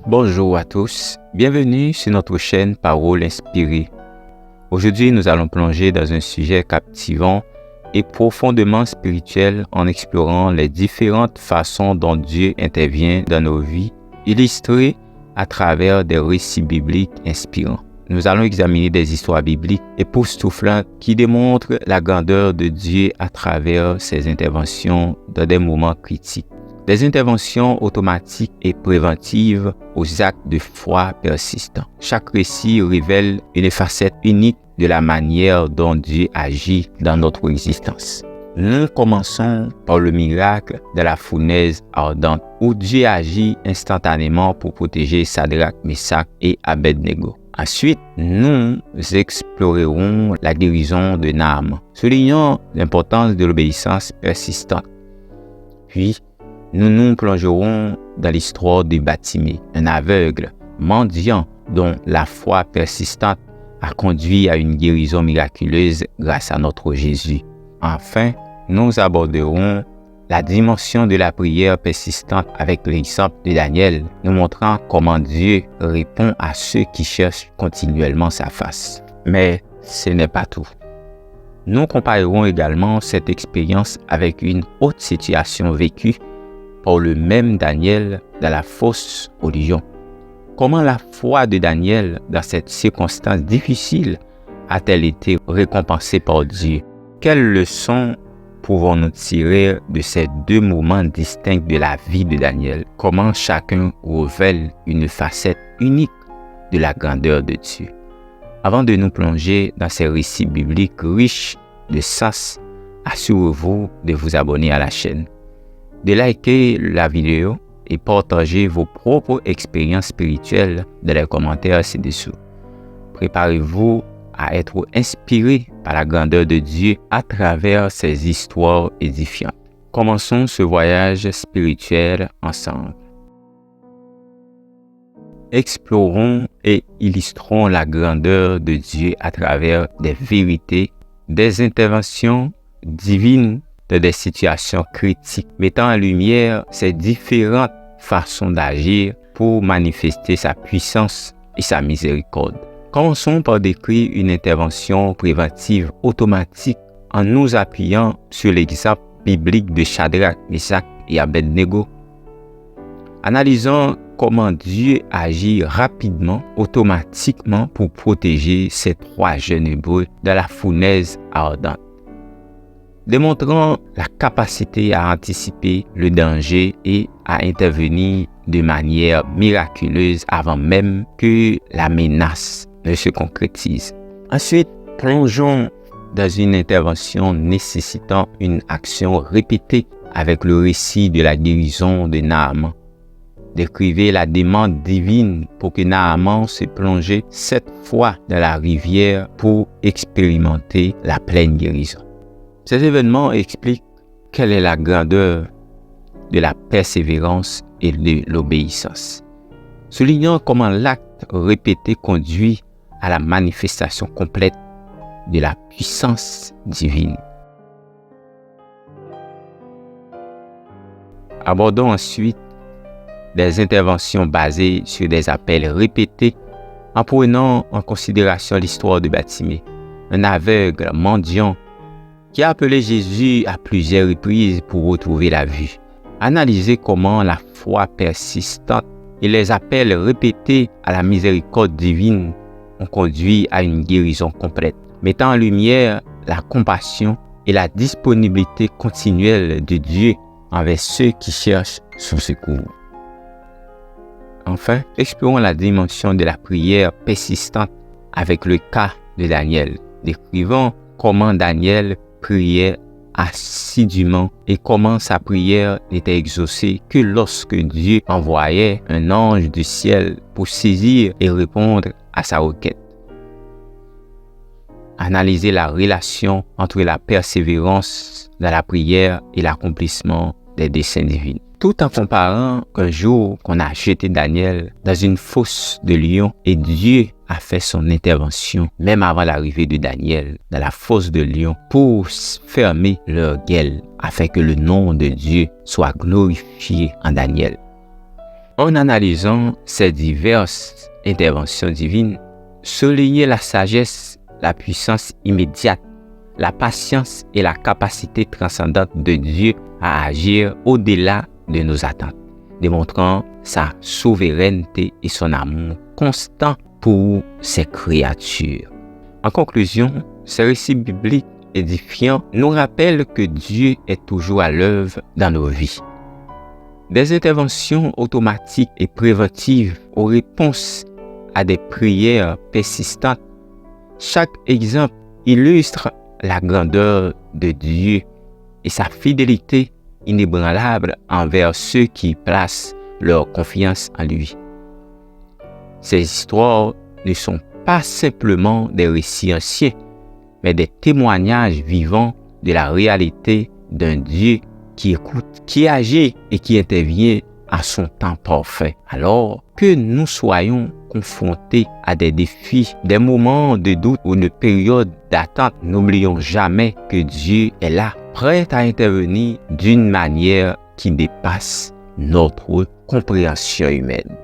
Bonjour à tous, bienvenue sur notre chaîne Parole Inspirée. Aujourd'hui, nous allons plonger dans un sujet captivant et profondément spirituel en explorant les différentes façons dont Dieu intervient dans nos vies, illustrées à travers des récits bibliques inspirants. Nous allons examiner des histoires bibliques époustouflantes qui démontrent la grandeur de Dieu à travers ses interventions dans des moments critiques. Des interventions automatiques et préventives aux actes de foi persistants. Chaque récit révèle une facette unique de la manière dont Dieu agit dans notre existence. Nous commençons par le miracle de la fournaise ardente, où Dieu agit instantanément pour protéger Shadrach, Meshach et Abednego. Ensuite, nous explorerons la guérison de Naaman, soulignant l'importance de l'obéissance persistante. Puis, nous nous plongerons dans l'histoire de Bartimée, un aveugle, mendiant, dont la foi persistante a conduit à une guérison miraculeuse grâce à notre Jésus. Enfin, nous aborderons la dimension de la prière persistante avec l'exemple de Daniel, nous montrant comment Dieu répond à ceux qui cherchent continuellement sa face. Mais ce n'est pas tout. Nous comparerons également cette expérience avec une autre situation vécue par le même Daniel dans la fosse aux lions. Comment la foi de Daniel dans cette circonstance difficile a-t-elle été récompensée par Dieu? Quelles leçons pouvons-nous tirer de ces deux moments distincts de la vie de Daniel? Comment chacun révèle une facette unique de la grandeur de Dieu? Avant de nous plonger dans ces récits bibliques riches de sens, assurez-vous de vous abonner à la chaîne, de liker la vidéo et partager vos propres expériences spirituelles dans les commentaires ci-dessous. Préparez-vous à être inspiré par la grandeur de Dieu à travers ces histoires édifiantes. Commençons ce voyage spirituel ensemble. Explorons et illustrons la grandeur de Dieu à travers des vérités, des interventions divines dans des situations critiques, mettant en lumière ces différentes façons d'agir pour manifester sa puissance et sa miséricorde. Commençons par décrire une intervention préventive automatique en nous appuyant sur l'exemple biblique de Shadrach, Meshach et Abednego. Analysons comment Dieu agit rapidement, automatiquement pour protéger ces trois jeunes Hébreux de la fournaise ardente, démontrant la capacité à anticiper le danger et à intervenir de manière miraculeuse avant même que la menace ne se concrétise. Ensuite, plongeons dans une intervention nécessitant une action répétée avec le récit de la guérison de Naaman. Décrivez la demande divine pour que Naaman se plonge 7 fois dans la rivière pour expérimenter la pleine guérison. Ces événements expliquent quelle est la grandeur de la persévérance et de l'obéissance, soulignant comment l'acte répété conduit à la manifestation complète de la puissance divine. Abordons ensuite des interventions basées sur des appels répétés en prenant en considération l'histoire de Bartimée, un aveugle mendiant qui a appelé Jésus à plusieurs reprises pour retrouver la vue. Analysez comment la foi persistante et les appels répétés à la miséricorde divine ont conduit à une guérison complète, mettant en lumière la compassion et la disponibilité continuelle de Dieu envers ceux qui cherchent son secours. Enfin, explorons la dimension de la prière persistante avec le cas de Daniel, décrivant comment Daniel priait assidûment et comment sa prière n'était exaucée que lorsque Dieu envoyait un ange du ciel pour saisir et répondre à sa requête. Analysez la relation entre la persévérance dans la prière et l'accomplissement des desseins divins, tout en comparant qu'un jour qu'on a jeté Daniel dans une fosse de lions et Dieu a fait son intervention même avant l'arrivée de Daniel dans la fosse de lions pour fermer leur gueule afin que le nom de Dieu soit glorifié en Daniel. En analysant ces diverses interventions divines, souligner la sagesse, la puissance immédiate, la patience et la capacité transcendante de Dieu à agir au-delà de nos attentes, démontrant sa souveraineté et son amour constant pour ses créatures. En conclusion, ces récits bibliques édifiants nous rappellent que Dieu est toujours à l'œuvre dans nos vies. Des interventions automatiques et préventives aux réponses à des prières persistantes. Chaque exemple illustre la grandeur de Dieu et sa fidélité inébranlable envers ceux qui placent leur confiance en lui. Ces histoires ne sont pas simplement des récits anciens, mais des témoignages vivants de la réalité d'un Dieu qui écoute, qui agit et qui intervient à son temps parfait. Alors que nous soyons confrontés à des défis, des moments de doute ou une période d'attente, n'oublions jamais que Dieu est là, prêt à intervenir d'une manière qui dépasse notre compréhension humaine.